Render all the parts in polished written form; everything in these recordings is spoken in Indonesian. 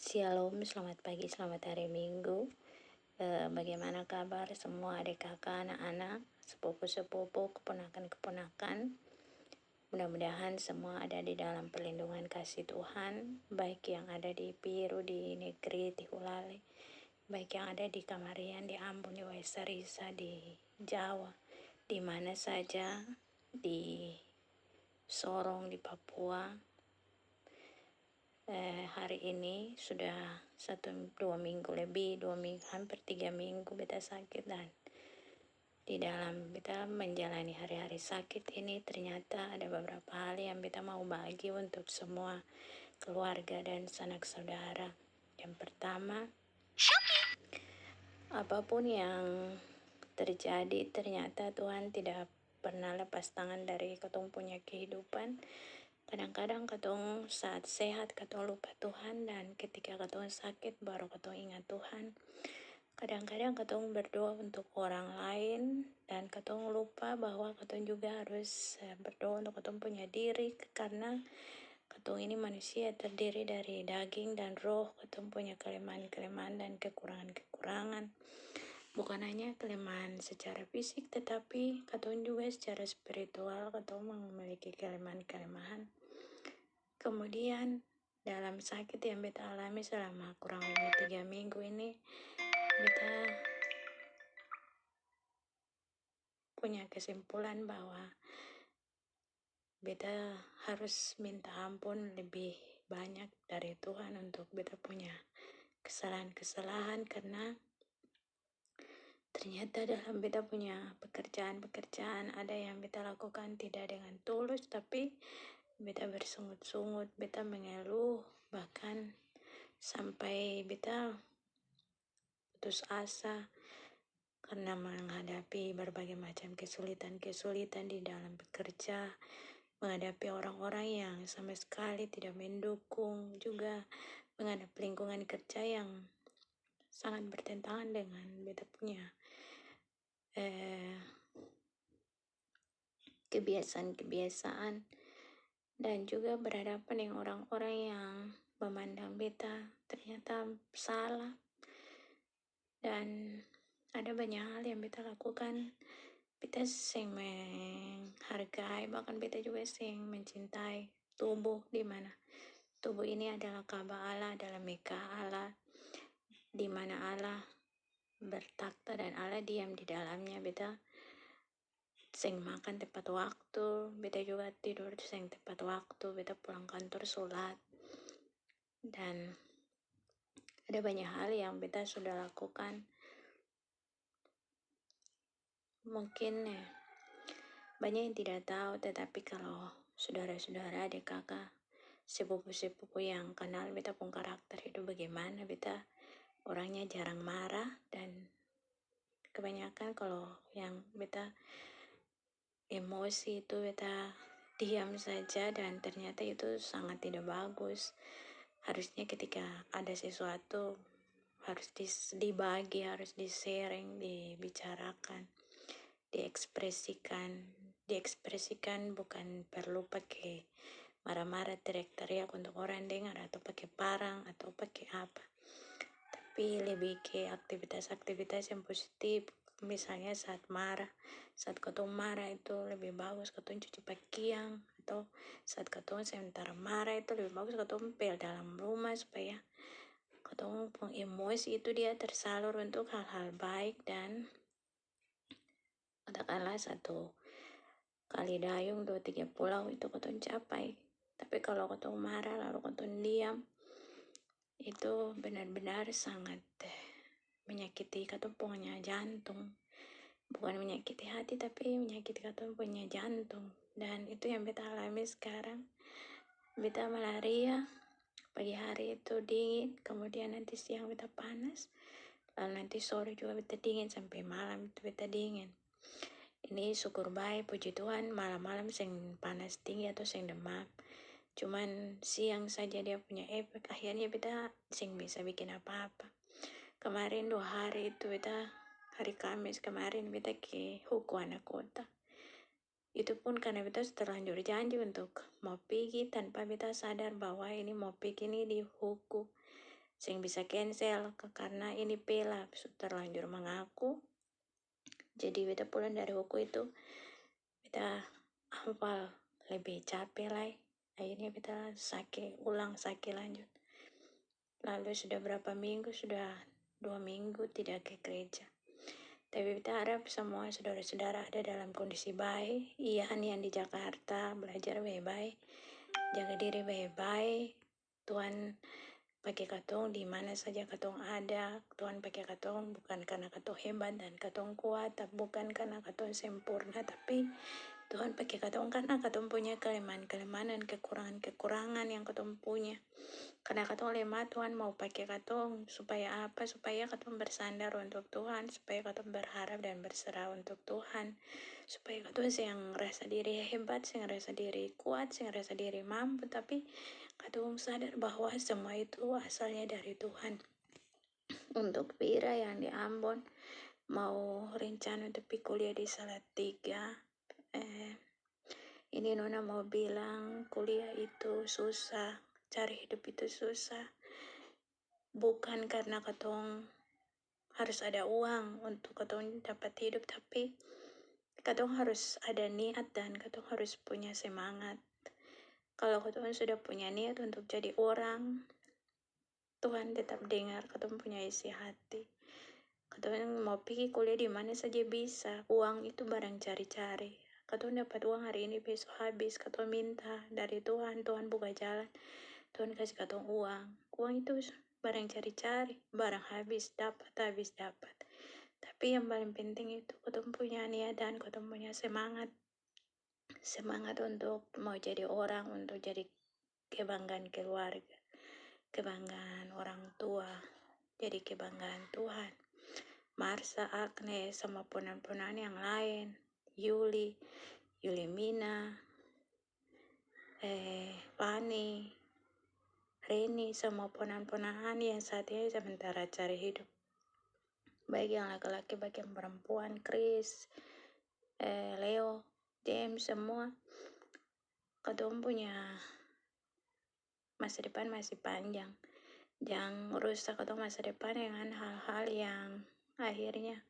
Shalom, selamat pagi, selamat hari Minggu. Bagaimana kabar semua adik kakak, anak-anak, sepupu-sepupu, keponakan-keponakan? Mudah-mudahan semua ada di dalam perlindungan kasih Tuhan, baik yang ada di Piru, di negeri, di Hulale, baik yang ada di Kamarian, di Ambon, di Waisarisa, di Jawa, di mana saja, di Sorong, di Papua. Hari ini sudah 1-2 minggu lebih, 2 minggu, hampir 3 minggu beta sakit, dan di dalam beta menjalani hari-hari sakit ini ternyata ada beberapa hal yang beta mau bagi untuk semua keluarga dan sanak saudara. Yang pertama, apapun yang terjadi ternyata Tuhan tidak pernah lepas tangan dari ketong punya kehidupan. Kadang-kadang katong saat sehat katong lupa Tuhan, dan ketika katong sakit baru katong ingat Tuhan. Kadang-kadang katong berdoa untuk orang lain dan katong lupa bahwa katong juga harus berdoa untuk katong punya diri, karena katong ini manusia terdiri dari daging dan roh. Katong punya kelemahan-kelemahan dan kekurangan-kekurangan. Bukan hanya kelemahan secara fisik, tetapi katong juga secara spiritual katong memiliki kelemahan-kelemahan. Kemudian dalam sakit yang beta alami selama kurang lebih 3 minggu ini, beta punya kesimpulan bahwa beta harus minta ampun lebih banyak dari Tuhan untuk beta punya kesalahan-kesalahan, karena ternyata dalam beta punya pekerjaan-pekerjaan ada yang beta lakukan tidak dengan tulus, tapi beta bersungut-sungut, beta mengeluh, bahkan sampai beta putus asa karena menghadapi berbagai macam kesulitan-kesulitan di dalam bekerja, menghadapi orang-orang yang sama sekali tidak mendukung, juga menghadapi lingkungan kerja yang sangat bertentangan dengan beta punya kebiasaan-kebiasaan, dan juga berhadapan dengan orang-orang yang memandang beta ternyata salah. Dan ada banyak hal yang beta lakukan, beta sing menghargai, bahkan beta juga sing mencintai tubuh, di mana tubuh ini adalah Ka'bah Allah, adalah Mekah Allah, di mana Allah bertakhta dan Allah diam di dalamnya. Beta sing makan tepat waktu, beta juga tidur sing tepat waktu, beta pulang kantor sholat, dan ada banyak hal yang beta sudah lakukan. Mungkin banyak yang tidak tahu, tetapi kalau saudara-saudara, adik kakak, sepupu-sepupu yang kenal beta pun karakter itu bagaimana, beta orangnya jarang marah, dan kebanyakan kalau yang beta emosi itu beta diam saja, dan ternyata itu sangat tidak bagus. Harusnya ketika ada sesuatu harus dibagi, harus di-sharing, dibicarakan, diekspresikan, bukan perlu pakai marah-marah, teriak-teriak untuk orang dengar, atau pakai parang, atau pakai apa, tapi lebih ke aktivitas-aktivitas yang positif. Misalnya saat katong marah itu lebih bagus katong cuci pakaian, atau saat katong sementara marah itu lebih bagus katong pel dalam rumah, supaya katong pun emosi itu dia tersalur untuk hal-hal baik, dan katakanlah 1 kali dayung 2-3 pulau itu katong capai. Tapi kalau katong marah lalu katong diam, itu benar-benar sangat menyakiti katong punya jantung. Bukan menyakiti hati, tapi menyakiti katong punya jantung. Dan itu yang beta alami sekarang. Beta malaria, pagi hari itu dingin, kemudian nanti siang beta panas, lalu nanti sore juga beta dingin, sampai malam itu beta dingin. Ini syukur baik, puji Tuhan, malam-malam sing panas tinggi atau sing demam. Cuman siang saja dia punya efek, akhirnya beta sing bisa bikin apa-apa. Kemarin 2 hari itu beta, hari Kamis kemarin beta ke Huku anak kota. Itu pun karena beta terlanjur janji untuk mau pergi tanpa beta sadar bahwa ini mau pergi ini di Huku. sing bisa cancel karena ini pela terlanjur mengaku. Jadi beta pulang dari hukum itu beta hafal lebih capek lah. Akhirnya beta sakit lanjut. Lalu sudah berapa minggu, sudah 2 minggu tidak ke gereja. Tapi kita harap semua saudara-saudara ada dalam kondisi baik. Iya, yang di Jakarta belajar baik-baik, jaga diri baik-baik. Tuhan pakai katong di mana saja katong ada. Tuhan pakai katong bukan karena katong hebat dan katong kuat, bukan karena katong sempurna, tapi Tuhan pakai katong karena katong punya kelemahan-kelemahan dan kekurangan-kekurangan yang katong punya. Karena katong lemah, Tuhan mau pakai katong supaya apa? Supaya katong bersandar untuk Tuhan, supaya katong berharap dan berserah untuk Tuhan, supaya katong yang rasa diri hebat, yang rasa diri kuat, yang rasa diri mampu, tapi katong sadar bahwa semua itu asalnya dari Tuhan. Untuk Pira yang di Ambon mau rencana untuk kuliah di Salatiga, ini Nona mau bilang kuliah itu susah, cari hidup itu susah. Bukan karena katong harus ada uang untuk katong dapat hidup, tapi katong harus ada niat dan katong harus punya semangat. Kalau katong sudah punya niat untuk jadi orang, Tuhan tetap dengar katong punya isi hati. Katong mau pergi kuliah di mana saja bisa. Uang itu barang cari-cari. Katong dapat uang hari ini, besok habis. Katong minta dari Tuhan, Tuhan buka jalan. Tuhan kasih katong uang. Uang itu barang cari-cari, barang habis dapat. Tapi yang paling penting itu katong punya niat dan katong punya semangat untuk mau jadi orang, untuk jadi kebanggaan keluarga, kebanggaan orang tua, jadi kebanggaan Tuhan. Marsa, Agnes, sama punan-punan yang lain, Yuli Mina, Pani, Reni, sama punan-punan yang saat ini sementara cari hidup. Baik yang laki-laki, baik yang perempuan, Chris, Leo, James, semua. Katong punya masa depan masih panjang. Jangan rusak katong masa depan dengan hal-hal yang akhirnya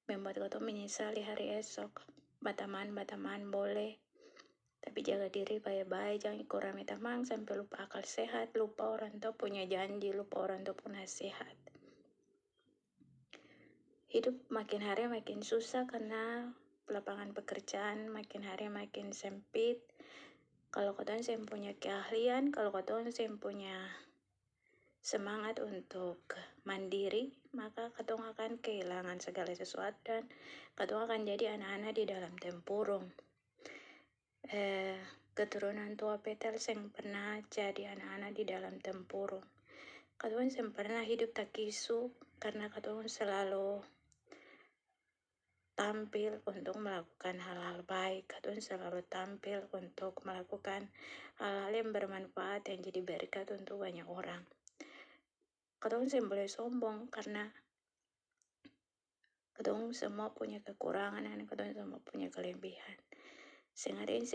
membuat katong menyesali hari esok. Bataman boleh, tapi jaga diri baik-baik, jangan kurang teman sampai lupa akal sehat, lupa orang tua punya janji, lupa orang tua punya sehat. Hidup makin hari makin susah karena lapangan pekerjaan makin hari makin sempit. Kalau katong saya punya keahlian, kalau katong saya punya semangat untuk mandiri, maka katong akan kehilangan segala sesuatu dan katong akan jadi anak-anak di dalam tempurung. Keturunan tua Petel yang pernah jadi anak-anak di dalam tempurung. Katong yang pernah hidup tak kisu karena katong selalu tampil untuk melakukan hal-hal baik. Katong selalu tampil untuk melakukan hal-hal yang bermanfaat yang jadi berkat untuk banyak orang. Katong boleh sombong karena katong semua punya kekurangan dan katong semua punya kelebihan. Ada yang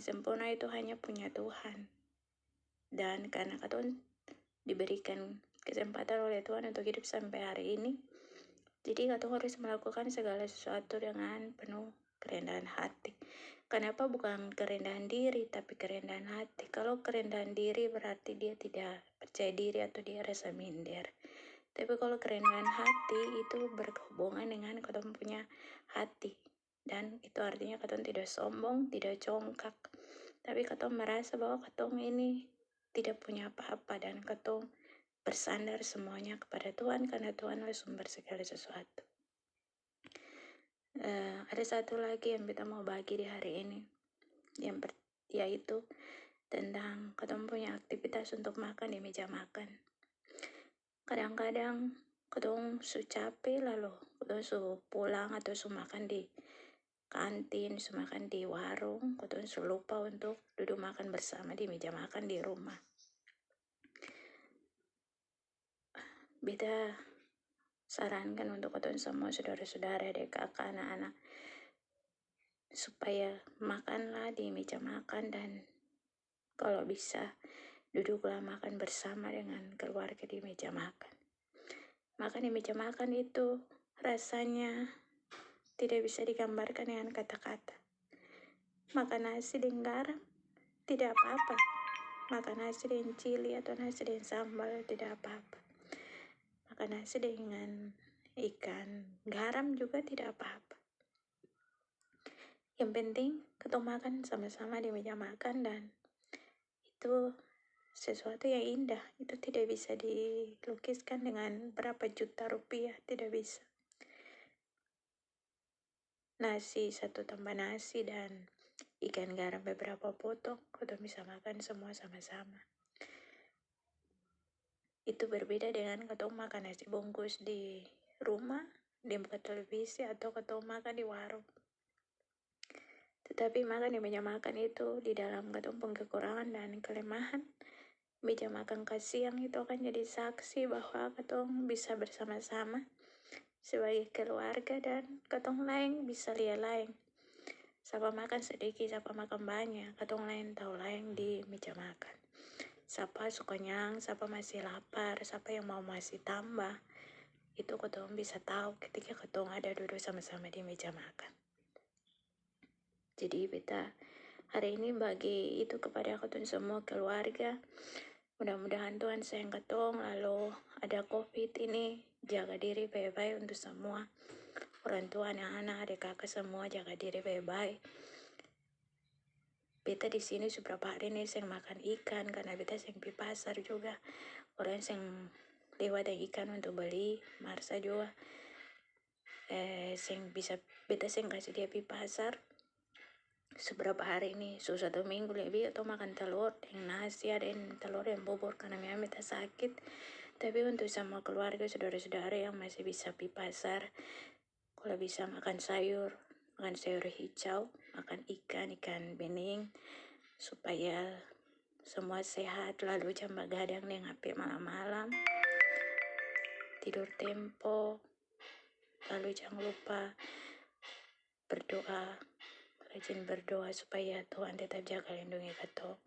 sempurna itu hanya punya Tuhan. Dan karena katong diberikan kesempatan oleh Tuhan untuk hidup sampai hari ini, jadi katong harus melakukan segala sesuatu dengan penuh kerendahan hati. Kenapa bukan kerendahan diri, tapi kerendahan hati. Kalau kerendahan diri berarti dia tidak percaya diri atau dia rasa minder. Tapi kalau kerendahan hati itu berhubungan dengan katong punya hati. Dan itu artinya katong tidak sombong, tidak congkak. Tapi katong merasa bahwa katong ini tidak punya apa-apa dan katong bersandar semuanya kepada Tuhan karena Tuhan adalah sumber segala sesuatu. Ada satu lagi yang kita mau bagi di hari ini, yaitu tentang katong punya aktivitas untuk makan di meja makan. Kadang-kadang katong su capek lalu katong su pulang atau su makan di kantin, su makan di warung, katong su lupa untuk duduk makan bersama di meja makan di rumah. Beta sarankan untuk katong semua saudara-saudara, adik kakak, anak-anak, supaya makanlah di meja makan dan kalau bisa duduklah makan bersama dengan keluarga di meja makan. Makan di meja makan itu rasanya tidak bisa digambarkan dengan kata-kata. Makan nasi dengan garam tidak apa-apa. Makan nasi dengan cili atau nasi dengan sambal tidak apa-apa. Makan nasi dengan ikan garam juga tidak apa-apa. Yang penting kita makan sama-sama di meja makan, dan itu sesuatu yang indah. Itu tidak bisa dilukiskan dengan berapa juta rupiah, tidak bisa. Nasi satu tambah nasi dan ikan garam beberapa potong, kita bisa makan semua sama-sama. Itu berbeda dengan kita makan nasi bungkus di rumah, di buka televisi, atau kita makan di warung. Tetapi makan di meja makan itu di dalam ketumpung kekurangan dan kelemahan. Meja makan siang itu akan jadi saksi bahwa ketong bisa bersama-sama sebagai keluarga, dan ketong lain bisa lihat lain. Siapa makan sedikit, siapa makan banyak, ketong lain tahu lain di meja makan. Siapa suka nyang, siapa masih lapar, siapa yang mau masih tambah. Itu ketong bisa tahu ketika ketong ada duduk sama-sama di meja makan. Jadi beta hari ini bagi itu kepada ketong semua keluarga. Mudah-mudahan Tuhan sayang ketong, lalu ada COVID ini, jaga diri baik-baik untuk semua. Orang tua, anak-anak, adik kakak semua jaga diri baik-baik. Beta di sini beberapa hari ini saya makan ikan karena beta saya pergi pasar juga. Orang yang lewat ikan untuk beli, Marsa juga. Bisa beta kasih dia pergi pasar. Seberapa hari ini, 1 minggu lebih, atau makan telur dengan nasi, ada yang telur yang bubur karena memang beta sakit. Tapi untuk sama keluarga, saudara-saudara yang masih bisa pergi pasar, kalau bisa makan sayur hijau, makan ikan bening, supaya semua sehat. Lalu jangan begadang dengan HP malam-malam, tidur tempo. Lalu jangan lupa berdoa, rajin berdoa supaya Tuhan tetap jaga lindungi ketong.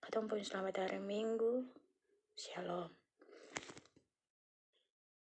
Ketong pun selamat hari Minggu. Shalom.